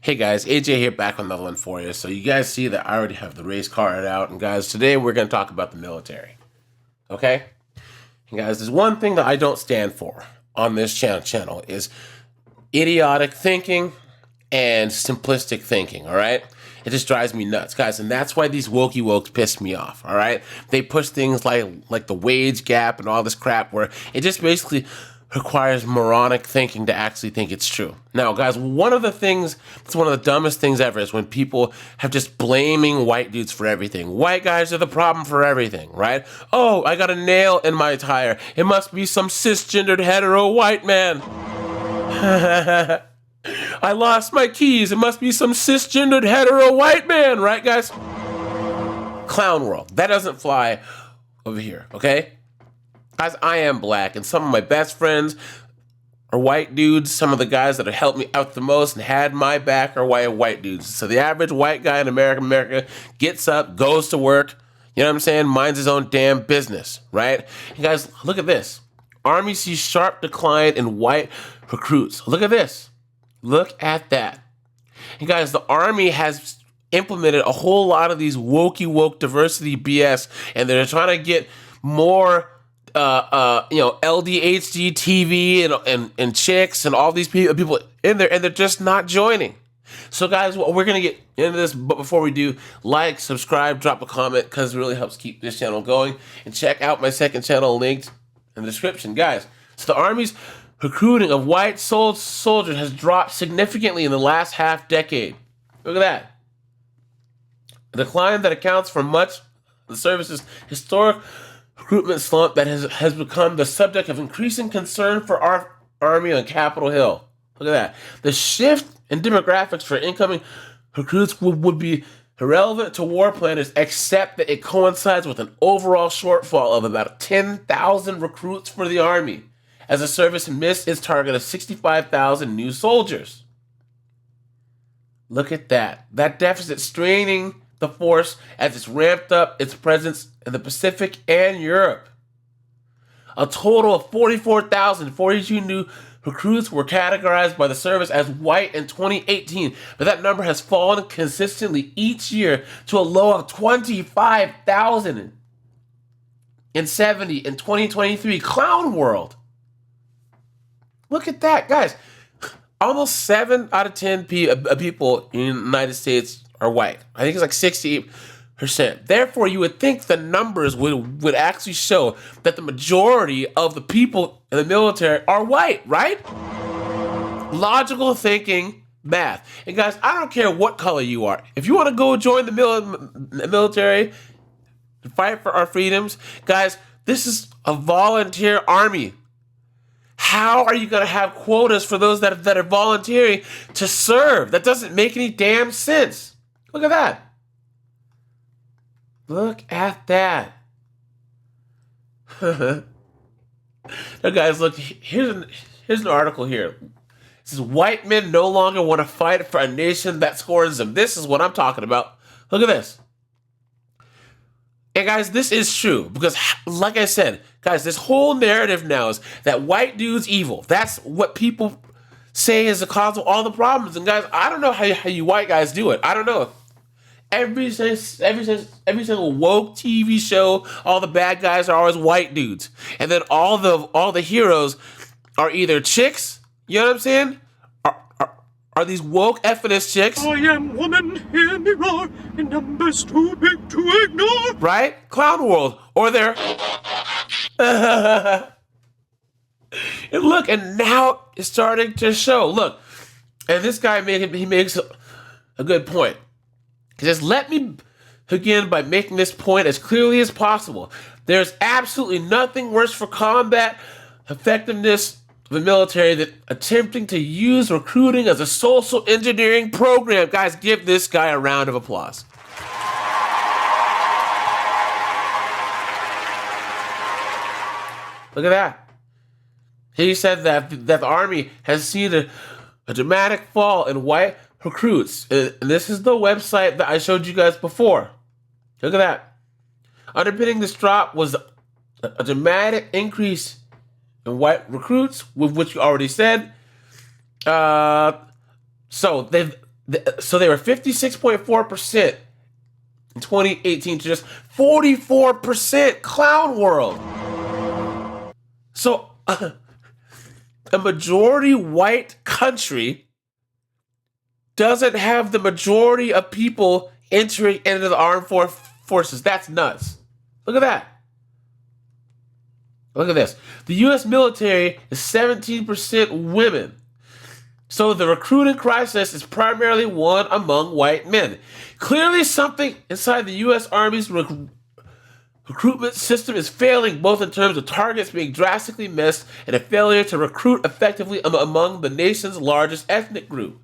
Hey guys, AJ here back on the one for you. So you guys see that I already have the race card out. And guys, today we're going to talk about the military. Okay? And guys, there's one thing that I don't stand for on this channel is idiotic thinking and simplistic thinking, all right? It just drives me nuts, guys. And that's why these wokes piss me off, all right? They push things like the wage gap and all this crap where it just basically requires moronic thinking to actually think it's true. Now, guys, one of the dumbest things ever is when people have just blaming white dudes for everything. White guys are the problem for everything, right? Oh, I got a nail in my tire. It must be some cisgendered hetero white man. I lost my keys. It must be some cisgendered hetero white man, right, guys? Clown world. That doesn't fly over here, okay? Guys, I am black, and some of my best friends are white dudes. Some of the guys that have helped me out the most and had my back are white dudes. So the average white guy in America gets up, goes to work, you know what I'm saying, minds his own damn business, right? And guys, look at this. Army sees sharp decline in white recruits. Look at this. Look at that. And guys, the Army has implemented a whole lot of these woke diversity BS, and they're trying to get more LDHD TV and chicks and all these people in there, and they're just not joining. So guys, we're going to get into this, but before we do, like, subscribe, drop a comment, because it really helps keep this channel going, and check out my second channel linked in the description, guys. So the Army's recruiting of white soldiers has dropped significantly in the last half decade. Look at that. A decline that accounts for much of the service's historic recruitment slump that has become the subject of increasing concern for our Army on Capitol Hill. Look at that. The shift in demographics for incoming recruits would be irrelevant to war planners, except that it coincides with an overall shortfall of about 10,000 recruits for the Army, as the service missed its target of 65,000 new soldiers. Look at that. That deficit straining the force as it's ramped up its presence in the Pacific and Europe. A total of 44,042 new recruits were categorized by the service as white in 2018, but that number has fallen consistently each year to a low of 25,070 in 2023. Clown world. Look at that, guys. Almost 7 out of 10 people in the United States are white. I think it's like 68%. Therefore, you would think the numbers would actually show that the majority of the people in the military are white, right? Logical thinking, math. And guys, I don't care what color you are. If you want to go join the military to fight for our freedoms, guys, this is a volunteer army. How are you going to have quotas for those that are volunteering to serve? That doesn't make any damn sense. Look at that. Look at that. Now, guys, look, here's an article here. It says, white men no longer want to fight for a nation that scorns them. This is what I'm talking about. Look at this. And guys, this is true because, like I said, guys, this whole narrative now is that white dude's evil. That's what people say is the cause of all the problems. And guys, I don't know how you white guys do it. I don't know. Every single woke TV show, all the bad guys are always white dudes, and then all the heroes are either chicks. You know what I'm saying? Are these woke feminist chicks? I am woman, hear me roar, in numbers too big to ignore. Right? Clown world. Or they're... And look, and now it's starting to show. Look, and this guy makes a good point. He says, let me begin by making this point as clearly as possible. There's absolutely nothing worse for combat effectiveness of the military than attempting to use recruiting as a social engineering program. Guys, give this guy a round of applause. Look at that. He said that the Army has seen a dramatic fall in white recruits. And this is the website that I showed you guys before. Look at that. Underpinning this drop was a dramatic increase in white recruits, with which you already said. So So they were 56.4% in 2018 to just 44%. Clown world. So a majority white country doesn't have the majority of people entering into the armed forces. That's nuts. Look at that. Look at this. The U.S. military is 17% women. So the recruiting crisis is primarily one among white men. Clearly something inside the U.S. Army's recruitment system is failing, both in terms of targets being drastically missed and a failure to recruit effectively among the nation's largest ethnic group.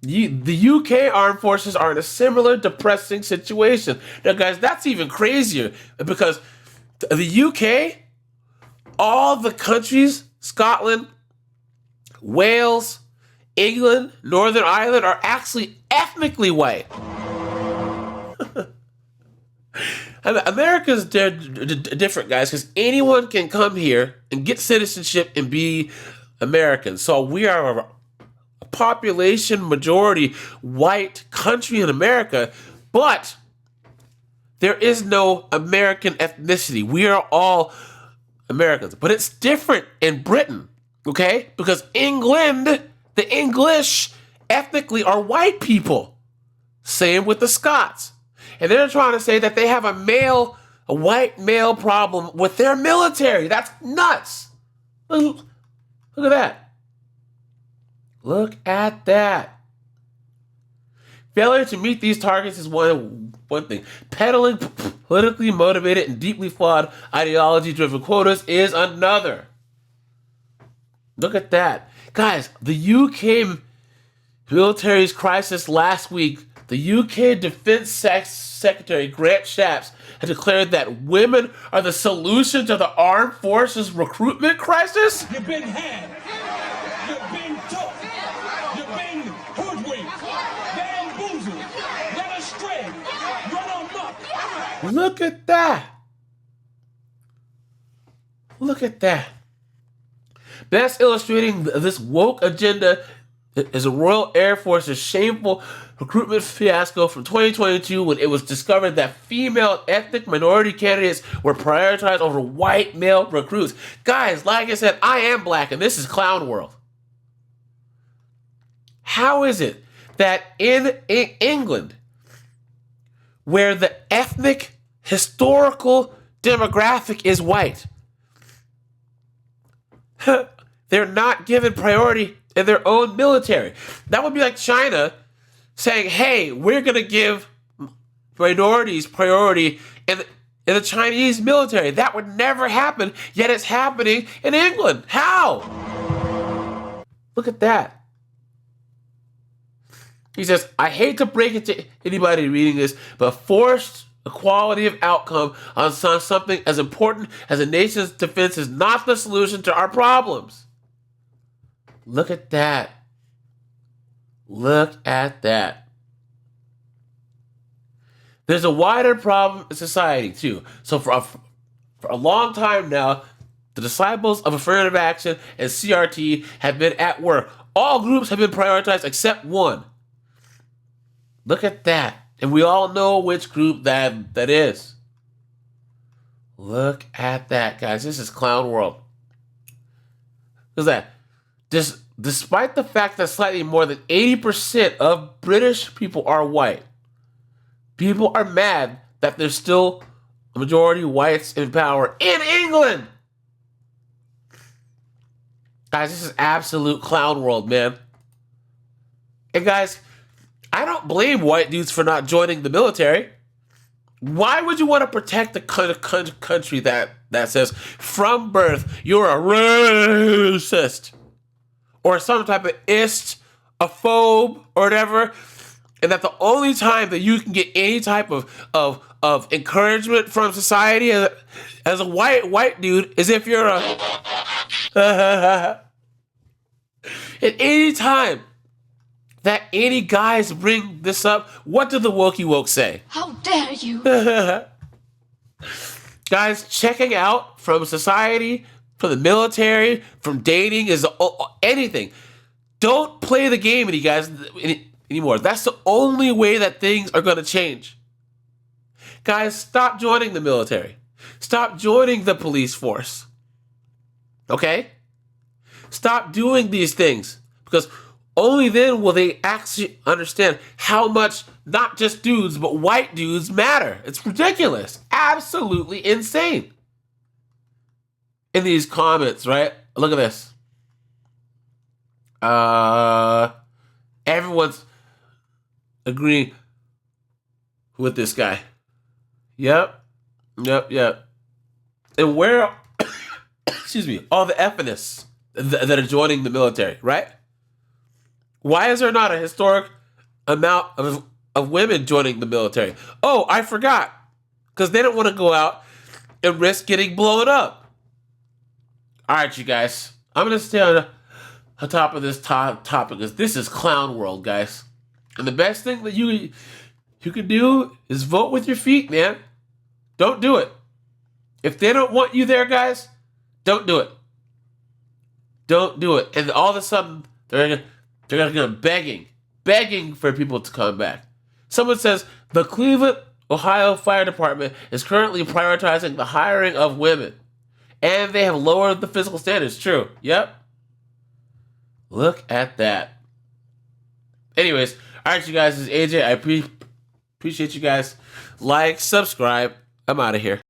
The UK armed forces are in a similar depressing situation. Now, guys, that's even crazier because the UK, all the countries, Scotland, Wales, England, Northern Ireland, are actually ethnically white. America's different, guys, because anyone can come here and get citizenship and be American. So we are a population majority white country in America, but there is no American ethnicity. We are all Americans. But it's different in Britain, okay? Because England, the English, ethnically are white people. Same with the Scots. And they're trying to say that they have a white male problem with their military. That's nuts. Look at that. Look at that. Failure to meet these targets is one thing. Peddling politically motivated and deeply flawed ideology-driven quotas is another. Look at that. Guys, the UK military's crisis last week, the UK Defense Secretary Grant Shapps had declared that women are the solution to the armed forces recruitment crisis. You've been had. You've been took. You've been hoodwinked, bamboozled, led astray, run amok. Look at that. Look at that. Best illustrating this woke agenda is the Royal Air Force's shameful recruitment fiasco from 2022 when it was discovered that female ethnic minority candidates were prioritized over white male recruits. Guys, like I said, I am black and this is clown world. How is it that in England, where the ethnic historical demographic is white, they're not given priority in their own military? That would be like China saying, hey, we're going to give minorities priority in the Chinese military. That would never happen, yet it's happening in England. How? Look at that. He says, I hate to break it to anybody reading this, but forced equality of outcome on something as important as a nation's defense is not the solution to our problems. Look at that. Look at that. There's a wider problem in society, too. So for a long time now, the disciples of affirmative action and CRT have been at work. All groups have been prioritized except one. Look at that. And we all know which group that is. Look at that, guys. This is clown world. Look at that. Despite the fact that slightly more than 80% of British people are white, people are mad that there's still a majority whites in power in England. Guys, this is absolute clown world, man. And guys, I don't blame white dudes for not joining the military. Why would you want to protect the country that says from birth you're a racist or some type of a phobe or whatever, and that the only time that you can get any type of encouragement from society as a white dude is if you're at any time that any guys bring this up, what do the woke say? How dare you? Guys, checking out from society, from the military, from dating, is anything. Don't play the game, you guys. anymore. That's the only way that things are going to change. Guys, stop joining the military. Stop joining the police force. Okay? Stop doing these things, because only then will they actually understand how much not just dudes, but white dudes matter. It's ridiculous. Absolutely insane. In these comments, right? Look at this. Everyone's agreeing with this guy. Yep. And where, excuse me, all the effinists that are joining the military, right? Why is there not a historic amount of women joining the military? Oh, I forgot. Because they don't want to go out and risk getting blown up. All right, you guys. I'm going to stay on the top of this topic, because this is clown world, guys. And the best thing that you can do is vote with your feet, man. Don't do it. If they don't want you there, guys, don't do it. Don't do it. And all of a sudden, they're going to begging for people to come back. Someone says the Cleveland, Ohio Fire Department is currently prioritizing the hiring of women, and they have lowered the physical standards. True. Yep. Look at that. Anyways, all right, you guys, this is AJ. I appreciate you guys. Like, subscribe. I'm out of here.